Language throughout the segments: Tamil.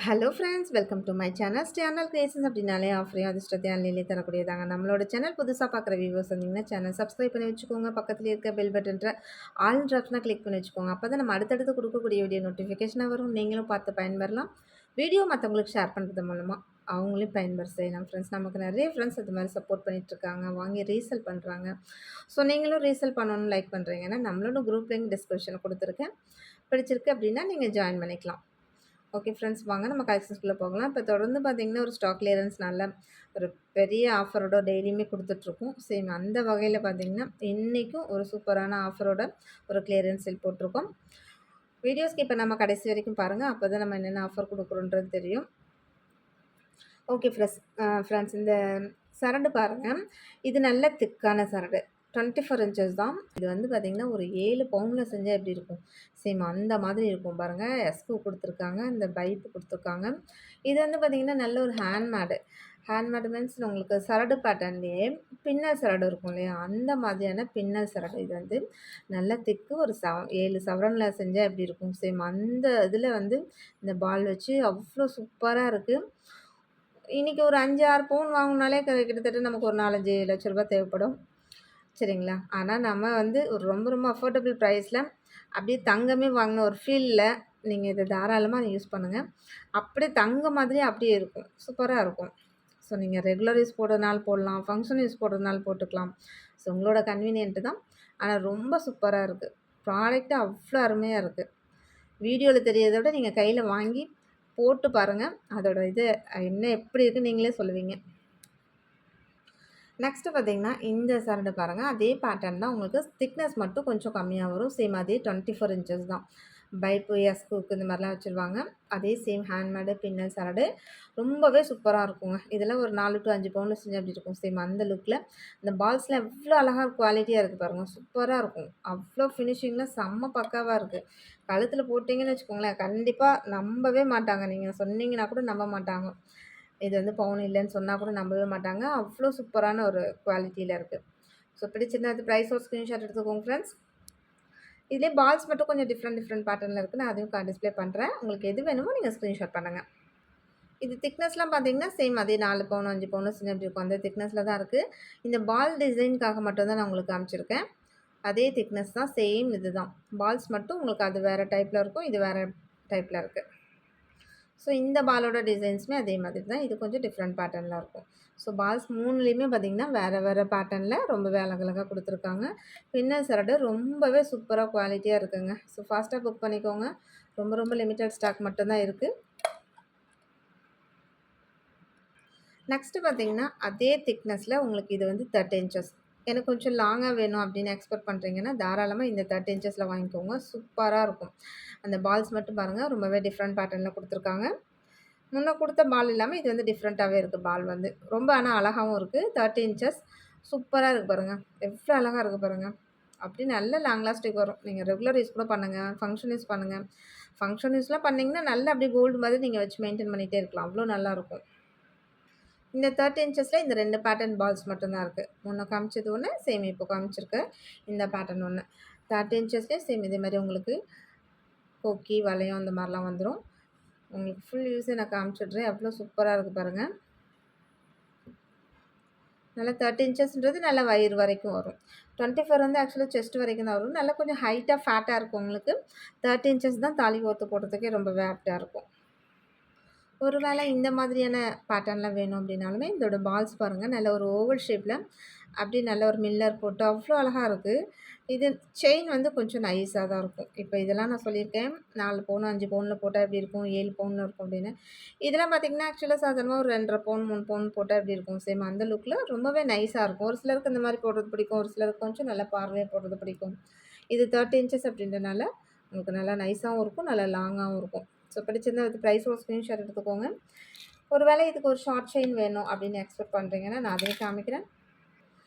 Hello friends, welcome to my channel. Channel creations அப்படின்னாலே ஆஃபரையும் அதிர்ஷ்டத்தையும் அள்ளிலே தரக்கூடியதாங்க. நம்மளோட சேனல் புதுசாக பார்க்குற வியூவர்ஸ் வந்தீங்கன்னா சேனல் சப்ஸ்கிரைப் பண்ணி வச்சுக்கோங்க. பக்கத்தில் இருக்க பெல் பட்டன்ற ஆல் ட்ராப்ஸ்னால் கிளிக் பண்ணி வச்சுக்கோங்க. அப்போ தான் நம்ம அடுத்தடுத்து கொடுக்கக்கூடிய வீடியோ நோட்டிஃபிகேஷனாக வரும். நீங்களும் பார்த்து பயன்பெறலாம். வீடியோ மற்றவங்களுக்கு ஷேர் பண்ணுறது மூலமாக அவங்களையும் பயன்பெற செய்யலாம். ஃப்ரெண்ட்ஸ், நமக்கு நிறைய ஃப்ரெண்ட்ஸ் அது மாதிரி சப்போர்ட் பண்ணிகிட்ருக்காங்க, வாங்கி ரீசேல் பண்ணுறாங்க. ஸோ நீங்களும் ரீசேல் பண்ணணும்னு லைக் பண்ணுறீங்கன்னா நம்மளோட குரூப் லிங்க் டிஸ்கிரிப்ஷனில் கொடுத்துருக்கேன். பிடிச்சிருக்கு அப்படின்னா நீங்கள் ஜாயின் பண்ணிக்கலாம். ஓகே ஃப்ரெண்ட்ஸ், வாங்க நம்ம கலெக்ஷன்ஸ்குள்ளே போகலாம். இப்போ தொடர்ந்து பார்த்தீங்கன்னா ஒரு ஸ்டாக் கிளியரன்ஸ் நல்ல ஒரு பெரிய ஆஃபரோட டெய்லியுமே கொடுத்துட்ருக்கோம். சேம் அந்த வகையில் பார்த்தீங்கன்னா இன்றைக்கும் ஒரு சூப்பரான ஆஃபரோட ஒரு கிளியரன்ஸ் சேல் போட்டிருக்கோம். வீடியோஸ்க்கு இப்போ நம்ம கடைசி வரைக்கும் பாருங்கள், அப்போ தான் நம்ம என்னென்ன ஆஃபர் கொடுக்குறோன்றது தெரியும். ஓகே ஃப்ரெண்ட்ஸ், இந்த சரடு பாருங்கள். இது நல்ல திக்கான சரடு, 24 இன்ச்சஸ் தான். இது வந்து பார்த்திங்கன்னா ஒரு 7 பவுனில் செஞ்சால் எப்படி இருக்கும், சேம் அந்த மாதிரி இருக்கும் பாருங்கள். எஸ்கு கொடுத்துருக்காங்க, இந்த பைப்பு கொடுத்துருக்காங்க. இது வந்து பார்த்திங்கன்னா நல்ல ஒரு ஹேண்ட்மேடு மீன்ஸ் உங்களுக்கு சரடு பேட்டர்ன்லேயே பின்னல் சரடு இருக்கும் இல்லையா, அந்த மாதிரியான பின்னல் சரடு. இது வந்து நல்ல திக்கு, ஒரு 7 சவரனில் செஞ்சால் எப்படி இருக்கும், சேம் அந்த இதில் வந்து இந்த பால் வச்சு அவ்வளோ சூப்பராக இருக்குது. இன்றைக்கி ஒரு 5, 6 பவுன் வாங்கினாலே கிட்டத்தட்ட நமக்கு ஒரு 4, 5 லட்ச ரூபா தேவைப்படும், சரிங்களா. ஆனால் நம்ம வந்து ஒரு ரொம்ப ரொம்ப அஃபோர்டபுள் ப்ரைஸில் அப்படியே தங்கமே வாங்கின ஒரு ஃபீலில் நீங்கள் இதை தாராளமாக யூஸ் பண்ணுங்கள். அப்படியே தங்க மாதிரியே அப்படியே இருக்கும், சூப்பராக இருக்கும். ஸோ நீங்கள் ரெகுலர் யூஸ் போடுறதுனால போடலாம், ஃபங்க்ஷன் யூஸ் போடுறதுனால போட்டுக்கலாம். ஸோ உங்களோட கன்வீனியன்ட்டு தான். ஆனால் ரொம்ப சூப்பராக இருக்குது ப்ராடக்ட்டு, அவ்வளோ அருமையாக இருக்குது. வீடியோவில் தெரியறதை விட நீங்கள் கையில் வாங்கி போட்டு பாருங்கள், அதோட இது என்ன எப்படி இருக்குன்னு நீங்களே சொல்லுவீங்க. நெக்ஸ்ட்டு பார்த்தீங்கன்னா இந்த சரடு பாருங்கள். அதே பேட்டர்ன் தான், உங்களுக்கு திக்னஸ் மட்டும் கொஞ்சம் கம்மியாக வரும். சேம் அதே 24 இன்ச்சஸ் தான். பைப்பு, எஸ்குக்கு இந்த மாதிரிலாம் வச்சுருவாங்க. அதே சேம் ஹேண்ட்மேடு பின்னல் சரடு ரொம்பவே சூப்பராக இருக்குங்க. இதெல்லாம் ஒரு 4 to 5 பவுனில் செஞ்சு அப்படி இருக்கும். சேம் அந்த லுக்கில் இந்த பால்ஸ்லாம் எவ்வளோ அழகாக குவாலிட்டியாக இருக்குது பாருங்கள், சூப்பராக இருக்கும். அவ்வளோ ஃபினிஷிங்கில் செம்ம பக்காவாக இருக்குது. கழுத்தில் போட்டிங்கன்னு வச்சுக்கோங்களேன், கண்டிப்பாக நம்பவே மாட்டாங்க. நீங்கள் சொன்னீங்கன்னா கூட நம்ப மாட்டாங்க. இது வந்து பவுன் இல்லைன்னு சொன்னால் கூட நம்பவே மாட்டாங்க. அவ்வளோ சூப்பரான ஒரு குவாலிட்டியில் இருக்குது. ஸோ பிடிச்சிருந்தா அது ப்ரைஸ் ஒரு ஸ்க்ரீன்ஷாட் எடுத்துக்கோங்க ஃப்ரெண்ட்ஸ். இதிலே பால்ஸ் மட்டும் கொஞ்சம் டிஃப்ரெண்ட் பேட்டர்னில் இருக்குது. நான் அதையும் டிஸ்ப்ளே பண்ணுறேன். உங்களுக்கு எது வேணுமோ நீங்கள் ஸ்க்ரீன்ஷாட் பண்ணுங்கள். இது திக்னஸ்லாம் பார்த்தீங்கன்னா சேம் அதே 4 பவுன் 5 பவுன் செஞ்சு அப்படி இருக்கும், அந்த திக்னஸில் தான் இருக்குது. இந்த பால் டிசைனுக்காக மட்டும் தான் நான் உங்களுக்கு காமிச்சிருக்கேன். அதே திக்னஸ் தான், சேம் இது தான். பால்ஸ் மட்டும் உங்களுக்கு அது வேறு டைப்பில் இருக்கும், இது வேறு டைப்பில் இருக்குது. ஸோ இந்த பாலோட டிசைன்ஸுமே அதே மாதிரி தான். இது கொஞ்சம் டிஃப்ரெண்ட் பேட்டர்னில் இருக்கும். ஸோ பால்ஸ் 3லேயுமே பார்த்திங்கன்னா வேறு பேட்டர்னில் ரொம்பவே அழகழகாக கொடுத்துருக்காங்க. பின்னல் சரடு ரொம்பவே சூப்பராக குவாலிட்டியாக இருக்குங்க. ஸோ ஃபாஸ்ட்டாக புக் பண்ணிக்கோங்க. ரொம்ப ரொம்ப லிமிட்டட் ஸ்டாக் மட்டும்தான் இருக்குது. நெக்ஸ்ட்டு பார்த்திங்கன்னா அதே திக்னஸில் உங்களுக்கு இது வந்து 30 இன்ச்சஸ். எனக்கு கொஞ்சம் லாங்காக வேணும் அப்படின்னு எக்ஸ்பெக்ட் பண்ணுறீங்கன்னா தாராளமாக இந்த 30 இன்ச்சஸில் வாங்கிக்கோங்க. சூப்பராக இருக்கும். அந்த பால்ஸ் மட்டும் பாருங்கள், ரொம்பவே டிஃப்ரெண்ட் பேட்டர்னில் கொடுத்துருக்காங்க. முன்ன கொடுத்த பால் இல்லாமல் இது வந்து டிஃப்ரெண்ட்டாகவே இருக்குது. பால் வந்து ரொம்ப ஆனால் அழகாகவும் இருக்குது. 30 இன்ச்சஸ் சூப்பராக இருக்குது பாருங்கள், எவ்வளோ அழகாக இருக்குது பாருங்கள். அப்படி நல்ல லாங் லாஸ்டிக் வரும். நீங்கள் ரெகுலர் யூஸ் கூட பண்ணுங்கள், ஃபங்க்ஷன் யூஸ் பண்ணுங்கள். ஃபங்க்ஷன் யூஸ்லாம் பண்ணிங்கன்னா நல்லா அப்படியே கோல்டு மாதிரி நீங்கள் வச்சு மெயின்டைன் பண்ணிகிட்டே இருக்கலாம், அவ்வளோ நல்லாயிருக்கும். இந்த 30 இன்ச்சஸில் இந்த 2 பேட்டர்ன் பால்ஸ் மட்டும்தான் இருக்குது. முன்ன காமிச்சது ஒன்று, சேம் இப்போ காமிச்சிருக்கு இந்த பேட்டர்ன் ஒன்று. 30 இன்ச்சஸ்லேயே சேம் இதே மாதிரி உங்களுக்கு கொக்கி வளையம் அந்த மாதிரிலாம் வந்துடும். உங்களுக்கு ஃபுல் யூஸே நான் காமிச்சிடுறேன். எவ்வளோ சூப்பராக இருக்குது பாருங்கள். நல்லா 30 இன்ச்சஸ்ன்றது நல்லா வயிறு வரைக்கும் வரும். 24 வந்து ஆக்சுவலாக செஸ்ட் வரைக்கும் தான் வரும். நல்லா கொஞ்சம் ஹைட்டாக ஃபேட்டாக இருக்கும் உங்களுக்கு. 30 இன்ச்சஸ் தான் தாலி கோர்த்து போடுறதுக்கே ரொம்பவே ஆப்டாக இருக்கும். ஒரு வேளை இந்த மாதிரியான பேட்டர்ன்லாம் வேணும் அப்படின்னாலுமே இதோட பால்ஸ் பாருங்கள், நல்ல ஒரு ஓவல் ஷேப்பில் அப்படி நல்ல ஒரு மில்லர் போட்டு அவ்வளோ அழகாக இருக்குது. இது செயின் வந்து கொஞ்சம் நைஸாக தான் இருக்கும். இப்போ இதெல்லாம் நான் சொல்லியிருக்கேன் 4 பவுன் 5 பவுனில் போட்டால் எப்படி இருக்கும், 7 பவுனில் இருக்கும் அப்படின்னு. இதெல்லாம் பார்த்திங்கன்னா ஆக்சுவலாக சாதாரணமாக ஒரு 2.5 பவுன் 3 பவுன் போட்டால் எப்படி இருக்கும், சேம் அந்த லுக்கில் ரொம்பவே நைஸாக இருக்கும். ஒரு சிலருக்கு இந்த மாதிரி போடுறது பிடிக்கும், ஒரு சிலருக்கு கொஞ்சம் நல்லா பார்வையாக போடுறது பிடிக்கும். இது 30 இன்ச்சஸ் அப்படின்றனால உங்களுக்கு நல்லா நைஸாகவும் இருக்கும், நல்லா லாங்காகவும் இருக்கும். ஸோ பிடிச்சிருந்தா வித் ப்ரைஸ் ஒரு ஸ்க்ரீன்ஷாட் எடுத்துக்கோங்க. ஒரு வேளை இதுக்கு ஒரு ஷார்ட் செயின் வேணும் அப்படின்னு எக்ஸ்பெக்ட் பண்ணுறீங்கன்னா நான் அதையும் காமிக்கிறேன்.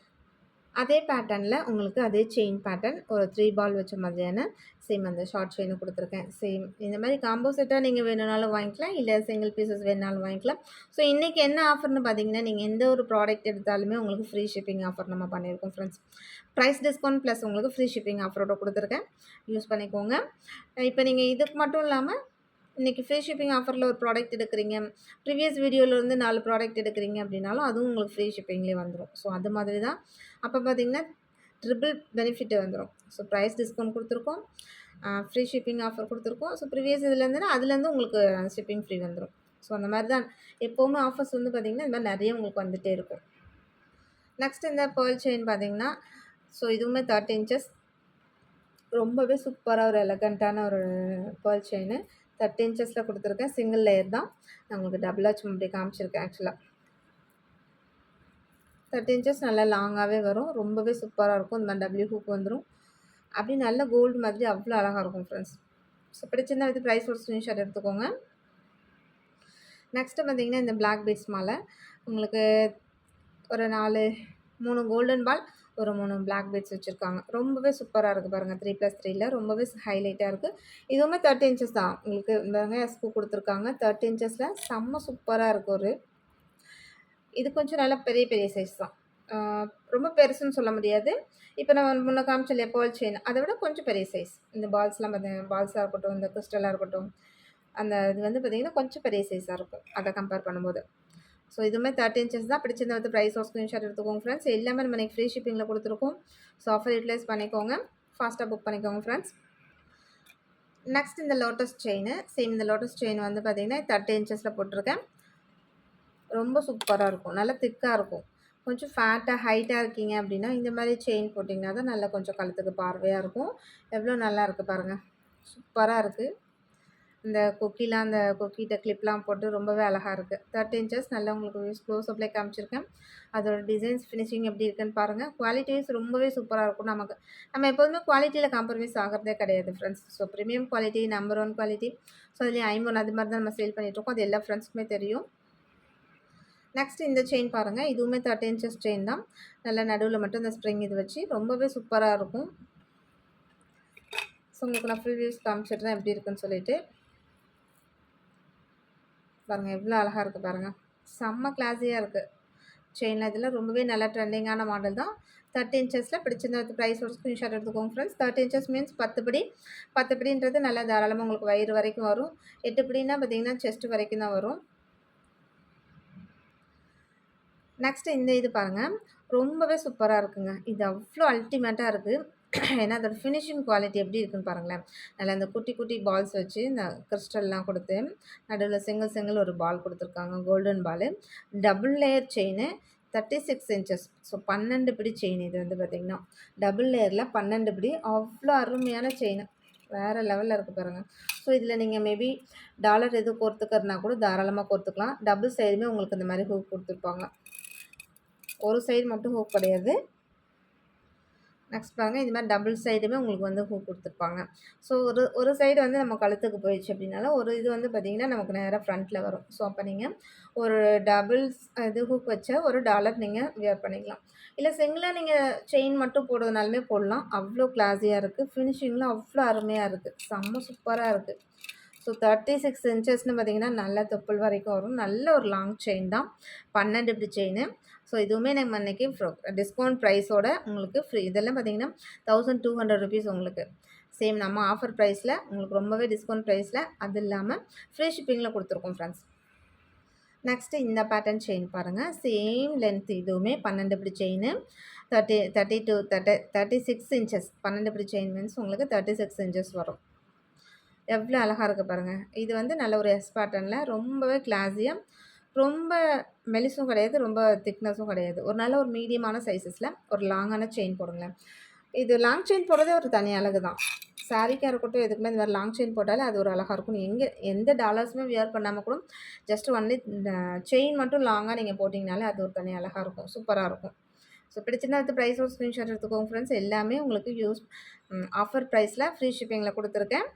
அதே பேட்டர்னில் உங்களுக்கு அதே செயின் பேட்டர்ன் ஒரு 3 பால் வச்ச மாதிரியான சேம் அந்த ஷார்ட் செயினும் கொடுத்துருக்கேன். சேம் இந்த மாதிரி காம்போ செட்டாக நீங்கள் வேணும்னாலும் வாங்கிக்கலாம், இல்லை சிங்கிள் பீசஸ் வேணுனாலும் வாங்கிக்கலாம். ஸோ இன்றைக்கி என்ன ஆஃபர்னு பார்த்தீங்கன்னா, நீங்கள் எந்த ஒரு ப்ராடக்ட் எடுத்தாலுமே உங்களுக்கு ஃப்ரீ ஷிப்பிங் ஆஃபர் நம்ம பண்ணியிருக்கோம் ஃப்ரெண்ட்ஸ். ப்ரைஸ் டிஸ்கவுண்ட் ப்ளஸ் உங்களுக்கு ஃப்ரீ ஷிப்பிங் ஆஃபரோட கொடுத்துருக்கேன், யூஸ் பண்ணிக்கோங்க. இப்போ நீங்கள் இதுக்கு மட்டும் இல்லாமல் இன்றைக்கி ஃப்ரீ ஷிப்பிங் ஆஃபரில் ஒரு ப்ராடக்ட் எடுக்கிறீங்க, ப்ரீவியஸ் வீடியோவிலேருந்து 4 ப்ராடக்ட் எடுக்கிறீங்க அப்படின்னாலும் அதுவும் உங்களுக்கு ஃப்ரீ ஷிப்பிங்லேயே வந்துடும். ஸோ அது மாதிரி தான். அப்போ பார்த்தீங்கன்னா ட்ரிபிள் பெனிஃபிட் வந்துடும். ஸோ ப்ரைஸ் டிஸ்கவுண்ட் கொடுத்துருக்கோம், ஃப்ரீ ஷிப்பிங் ஆஃபர் கொடுத்துருக்கோம். ஸோ ப்ரீவியஸ் இதுலேருந்துன்னா அதுலேருந்து உங்களுக்கு ஷிப்பிங் ஃப்ரீ வந்துடும். ஸோ அந்த மாதிரி தான் எப்போவுமே ஆஃபர்ஸ் வந்து பார்த்திங்கன்னா இந்த மாதிரி நிறைய உங்களுக்கு வந்துகிட்டே இருக்கும். நெக்ஸ்ட் இந்த பேர்ல் செயின் பார்த்தீங்கன்னா, ஸோ இதுவுமே 30 இன்ச்சஸ் ரொம்பவே சூப்பராக ஒரு எலகண்ட்டான ஒரு பேர்ல் செயின் 30 இன்ச்சஸில் கொடுத்துருக்கேன். சிங்கிள் லேயர் தான். நான் உங்களுக்கு டபுளாக சும்மா அப்படி காமிச்சிருக்கேன். ஆக்சுவலாக 30 இன்ச்சஸ் நல்லா லாங்காகவே வரும். ரொம்பவே சூப்பராக இருக்கும். இந்த மாதிரி டபிள்யூ ஹூக் வந்துடும். அப்படி நல்ல கோல்டு மாதிரி அவ்வளோ அழகாக இருக்கும் ஃப்ரெண்ட்ஸ். ஸோ பிடிச்சிருந்தா இது ப்ரைஸ் ஒரு ஸ்க்ரீன்ஷாட் எடுத்துக்கோங்க. நெக்ஸ்ட்டு பார்த்தீங்கன்னா இந்த பிளாக் பீட்ஸ் மாலை உங்களுக்கு ஒரு 3 கோல்டன் பால், ஒரு 3 பிளாக் பீட்ஸ் வச்சுருக்காங்க. ரொம்பவே சூப்பராக இருக்குது பாருங்கள். 3+3ல ரொம்பவே ஹைலைட்டாக இருக்குது. இதுவுமே 30 இன்ச்சஸ் தான். உங்களுக்கு பாருங்க எஸ்கு கொடுத்துருக்காங்க. 30 இன்ச்சஸில் செம்ம சூப்பராக இருக்குது. ஒரு இது கொஞ்சம் நல்லா பெரிய பெரிய சைஸ் தான். ரொம்ப பெருசுன்னு சொல்ல முடியாது. இப்போ நான் முன்ன காமிச்ச இல்லையா பேர்ல் செயின், அதை விட கொஞ்சம் பெரிய சைஸ். இந்த பால்ஸ்லாம் பார்த்தீங்கன்னா பால்ஸாக இருக்கட்டும், இந்த கிறிஸ்டலாக இருக்கட்டும், அந்த இது வந்து பார்த்திங்கன்னா கொஞ்சம் பெரிய சைஸாக இருக்கும் அதை கம்பேர் பண்ணும்போது. ஸோ இதுவுமே 30 இன்ச்சஸ் தான். பிடிச்சிருந்தா வந்து ப்ரைஸ் ஒரு ஸ்க்ரீன்ஷாட் எடுத்துக்கோங்க ஃப்ரெண்ட்ஸ். எல்லாமே நம்ம ஃப்ரீ ஷிப்பிங்கில் கொடுத்துருக்கோம். ஸோ ஆஃபர் யூட்டிலைஸ் பண்ணிக்கோங்க, ஃபாஸ்ட்டாக புக் பண்ணிக்கோங்க ஃப்ரெண்ட்ஸ். நெக்ஸ்ட் இந்த லோட்டஸ் செயின், சேம் இந்த லோட்டஸ் செயின் வந்து பார்த்திங்கன்னா 30 இன்ச்சஸில் போட்டிருக்கேன். ரொம்ப சூப்பராக இருக்கும், நல்லா திக்காக இருக்கும். கொஞ்சம் ஃபேட்டாக ஹைட்டாக இருக்கீங்க அப்படின்னா இந்த மாதிரி செயின் போட்டிங்கன்னா தான் நல்லா கொஞ்சம் கழுத்துக்கு பார்வையாக இருக்கும். எவ்வளோ நல்லா இருக்குது பாருங்கள், சூப்பராக இருக்குது. இந்த கொக்கிலாம் அந்த கொக்கிட்ட கிளிப்லாம் போட்டு ரொம்பவே அழகாக இருக்குது. 30 இன்ச்சஸ் நல்லா உங்களுக்கு க்ளோஸ் அப்லேயே காமிச்சிருக்கேன். அதோட டிசைன்ஸ் ஃபினிஷிங் எப்படி இருக்குன்னு பாருங்கள். குவாலிட்டி வைஸ் ரொம்பவே சூப்பராக இருக்கும். நம்ம எப்போதுமே குவாலிட்டியில் காம்ப்ரமைஸ் ஆகிறதே கிடையாது friends. So premium quality, number 1 quality. So அதுலேயும் 50 அது மாதிரி தான் நம்ம சேல் பண்ணிகிட்ருக்கோம். அது எல்லா ஃப்ரெண்ட்ஸ்க்குமே தெரியும். நெக்ஸ்ட் இந்த செயின் பாருங்கள். இதுவுமே 30 இன்ச்சஸ் செயின் தான். நல்லா நடுவில் மட்டும் இந்த ஸ்ப்ரிங் இது வச்சு ரொம்பவே சூப்பராக இருக்கும். ஸோ உங்களுக்கு நான் ஃபுல் வியூஸ் காமிச்சிட்றேன் எப்படி இருக்குன்னு சொல்லிட்டு பாருங்கள். எவ்வளோ அழகாக இருக்குது பாருங்கள், செம்ம கிளாஸியாக இருக்குது செயினில். இதில் ரொம்பவே நல்ல ட்ரெண்டிங்கான மாடல் தான். 30 இன்ச்சஸில் பிடிச்சிருந்த ப்ரைஸ் ஒரு ஸ்க்ரீன்ஷாட் எடுத்துக்கோங்க ஃப்ரெண்ட்ஸ். 30 இன்ச்சஸ் மீன்ஸ் 10 படி. 10 படின்றது நல்லா தாராளமாக உங்களுக்கு வயிறு வரைக்கும் வரும். 8 படின்னா பார்த்தீங்கன்னா செஸ்ட் வரைக்கும் தான் வரும். நெக்ஸ்ட்டு இந்த இது பாருங்கள், ரொம்பவே சூப்பராக இருக்குங்க. இது அவ்வளோ அல்டிமேட்டாக இருக்குது. ஏன்னா அதோட ஃபினிஷிங் குவாலிட்டி எப்படி இருக்குன்னு பாருங்களேன். நல்லா இந்த குட்டி குட்டி பால்ஸ் வச்சு இந்த கிறிஸ்டல்லாம் கொடுத்து நடுவில் சிங்கிள் ஒரு பால் கொடுத்துருக்காங்க, golden ball. Double layer chain 36 inches. So 12 பிடி செயின். இது வந்து பார்த்திங்கன்னா டபுள் லேயரில் 12 பிடி. அவ்வளோ அருமையான செயின், வேறு லெவலில் இருக்குது பாருங்கள். ஸோ இதில் நீங்கள் மேபி டாலர் எதுவும் கோர்த்துக்கிறதுனா கூட தாராளமாக கோர்த்துக்கலாம். டபுள் சைடுமே உங்களுக்கு இந்த மாதிரி ஹூக் கொடுத்துருப்பாங்க. ஒரு சைடு மட்டும் ஹூக் கிடையாது. நெக்ஸ்ட் பாருங்கள், இது மாதிரி டபுள் சைடுமே உங்களுக்கு வந்து ஹூக் கொடுத்துருப்பாங்க. ஸோ ஒரு சைடு வந்து நம்ம கழுத்துக்கு போயிடுச்சு அப்படின்னாலும் ஒரு இது வந்து பார்த்திங்கன்னா நமக்கு நேராக ஃப்ரண்ட்டில் வரும். ஸோ அப்போ நீங்கள் ஒரு டபுள்ஸ் இது ஹூக் வச்ச ஒரு டாலர் நீங்கள் வியர் பண்ணிக்கலாம். இல்லை சிங்கிளாக நீங்கள் செயின் மட்டும் போடுறதுனாலுமே போடலாம். அவ்வளோ கிளாஸியாக இருக்குது. ஃபினிஷிங்லாம் அவ்வளோ அருமையாக இருக்குது, செம்ம சூப்பராக இருக்குது. ஸோ 36 இன்ச்சஸ்னு பார்த்திங்கன்னா நல்ல தொப்புள் வரைக்கும் வரும். நல்ல ஒரு லாங் செயின் தான், 12 இப்படி செயின். ஸோ இதுவுமே நம்ம இன்றைக்கி டிஸ்கவுண்ட் ப்ரைஸோட உங்களுக்கு ஃப்ரீ. இதெல்லாம் பார்த்திங்கன்னா 1200 ருபீஸ் உங்களுக்கு. சேம் நம்ம ஆஃபர் ப்ரைஸில் உங்களுக்கு ரொம்பவே டிஸ்கவுண்ட் ப்ரைஸில், அது இல்லாமல் ஃப்ரீ ஷிப்பிங்கில் கொடுத்துருக்கோம் ஃப்ரெண்ட்ஸ். நெக்ஸ்ட்டு இந்த பேட்டர்ன் செயின் பாருங்கள். சேம் லென்த், இதுவுமே 12 இப்படி செயின். 36 இன்ச்சஸ். 12 இப்படி செயின் மீன்ஸ் உங்களுக்கு 36 இன்ச்சஸ் வரும். எவ்வளோ அழகாக இருக்குது பாருங்கள். இது வந்து நல்ல ஒரு எஸ் பேட்டர்னில் ரொம்பவே கிளாஸியாக, ரொம்ப மெலிசும் கிடையாது, ரொம்ப திக்னஸும் கிடையாது. ஒரு நல்ல ஒரு மீடியமான சைஸஸில் ஒரு லாங்கான செயின் போடுங்களேன். இது லாங் செயின் போடுறதே ஒரு தனி அழகு தான். சாரிக்காக இருக்கட்டும், எதுக்குமே இந்த மாதிரி லாங் செயின் போட்டாலே அது ஒரு அழகாக இருக்கும். எந்த டாலர்ஸுமே வியர் பண்ணாமல் கூட ஜஸ்ட் ஒன்லி இந்த செயின் மட்டும் லாங்காக நீங்கள் போட்டிங்கனாலே அது ஒரு தனி அழகாக இருக்கும், சூப்பராக இருக்கும். ஸோ பிடிச்சிருந்தா அது ப்ரைஸ் ஒரு ஸ்க்ரீன்ஷாட் எடுத்துக்கோங்க ஃப்ரெண்ட்ஸ். எல்லாமே உங்களுக்கு ஆஃபர் ப்ரைஸில் ஃப்ரீ ஷிப்பிங்கில் கொடுத்துருக்கேன்.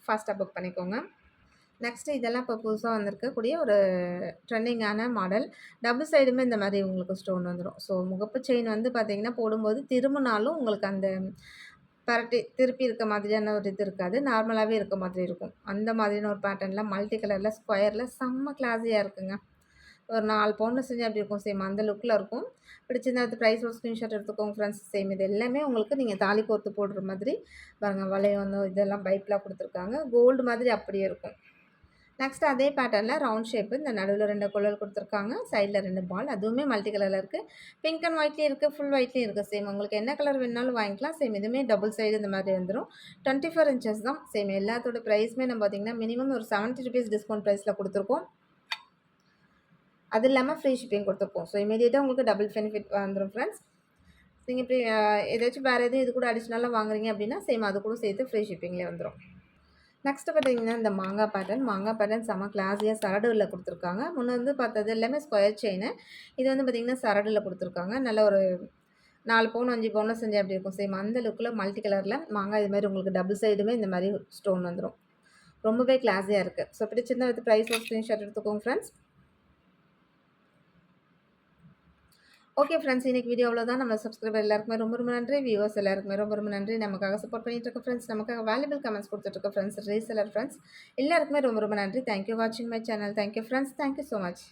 ஃபாஸ்ட்டாக புக் பண்ணிக்கோங்க. நெக்ஸ்ட்டு இதெல்லாம் இப்போ புதுசாக வந்திருக்கக்கூடிய ஒரு ட்ரெண்டிங்கான மாடல். டபுள் சைடுமே இந்த மாதிரி உங்களுக்கு ஸ்டோன் வந்துடும். ஸோ முகப்பு செயின் வந்து பார்த்திங்கன்னா போடும்போது திரும்பினாலும் உங்களுக்கு அந்த திருப்பி இருக்க மாதிரியான ஒரு இது இருக்காது, நார்மலாகவே இருக்க மாதிரி இருக்கும். அந்த மாதிரியான ஒரு பேட்டர்னில் மல்டி கலரில் ஸ்கொயரில் செம்ம கிளாஸியாக இருக்குங்க. ஒரு 4 பவுனில் செஞ்சு அப்படி இருக்கும். சேம் அந்த லுக்கில் இருக்கும். பிடிச்சிருந்தா அது ப்ரைஸ் ஒரு ஸ்க்ரீன்ஷாட் எடுத்துக்கோங்க ஃப்ரெண்ட்ஸ். சேம் இது எல்லாமே உங்களுக்கு நீங்கள் தாலி கோர்த்து போடுற மாதிரி பாருங்கள். வளையம் வந்து இதெல்லாம் பைப்லாம் கொடுத்துருக்காங்க. கோல்டு மாதிரி அப்படியே இருக்கும். நெக்ஸ்ட் அதே பேட்டர்ன்ல ரவுண்ட் ஷேப் இந்த நடுவுல 2 குழல் குடுத்துருக்காங்க. சைடுல 2 பால். அதுவுமே மல்டி கலர்ல இருக்கு. பிங்க் அண்ட் ஒயிட்லயும் இருக்கு. ஃபுல் ஒயிட்லயும் இருக்கு. சேம் உங்களுக்கு என்ன கலர் வேணுனாலும் வாங்கிக்கலாம். சேம் இதுவுமே டபுள் சைடு இந்த மாதிரி வந்துரும். 24 இன்ச்சஸ் தான். சேம் எல்லாத்தோட பிரைஸுமே நம்ம பார்த்தீங்கன்னா, மினிமம் ஒரு ₹70 டிஸ்கவுண்ட் பிரைஸ்ல குடுத்துருக்கோம். அது இல்லாம ஃப்ரீ ஷிப்பிங் குடுத்துருக்கோம். ஸோ இம்மீடியட்டா உங்களுக்கு டபுள் பெனிஃபிட் வந்துரும் ஃப்ரெண்ட்ஸ். நீங்க இப்படி ஏதாச்சும் வேற எதுவும் இது கூட அடிஷனலா வாங்குறீங்க அப்படின்னா, சேம் அது கூட சேர்த்து ஃப்ரீ ஷிப்பிங்லேயே வந்துரும். நெக்ஸ்ட் பார்த்தீங்கன்னா, இந்த மாங்கா பேட்டர்ன் செம்ம கிளாஸியா சரடுல குடுத்துருக்காங்க. முன்ன வந்து பார்த்தது எல்லாமே ஸ்கொயர் செயினு. இது வந்து பார்த்தீங்கன்னா, சரடுல குடுத்துருக்காங்க. நல்ல ஒரு 4 பவுன், 5 பவுன்ல செஞ்சா எப்படி இருக்கும்? சேம் அந்த லுக்ல மல்டி கலர்ல மாங்காய் இது மாரி உங்களுக்கு டபுள் சைடுமே இந்த மாரி ஸ்டோன் வந்துரும். ரொம்பவே கிளாஸியா இருக்கு. ஸோ பிடிச்சிருந்தா வித் பிரைஸ் ஒரு ஸ்கிரீன்ஷாட் எடுத்துக்கோங்க ஃப்ரெண்ட்ஸ். ஓகே ஃப்ரெண்ட்ஸ், இன்னைக்கு வீடியோ அவ்வளோதான். நம்ம சப்ஸ்கிரைபர் எல்லாருக்குமே ரொம்ப ரொம்ப நன்றி. வியூவர்ஸ் எல்லாருக்குமே ரொம்ப ரொம்ப நன்றி. நமக்காக சப்போர்ட் பண்ணிட்டு இருக்க ஃப்ரெண்ட்ஸ், நமக்காக வேல்யூபிள் கமெண்ட்ஸ் குடுத்துட்டு இருக்க ஃப்ரெண்ட்ஸ், ரீசெல்லர் ஃப்ரெண்ட்ஸ் எல்லாருக்குமே ரொம்ப ரொம்ப நன்றி. தேங்க் யூ வாட்சிங் my channel. Thank you friends. Thank you so much.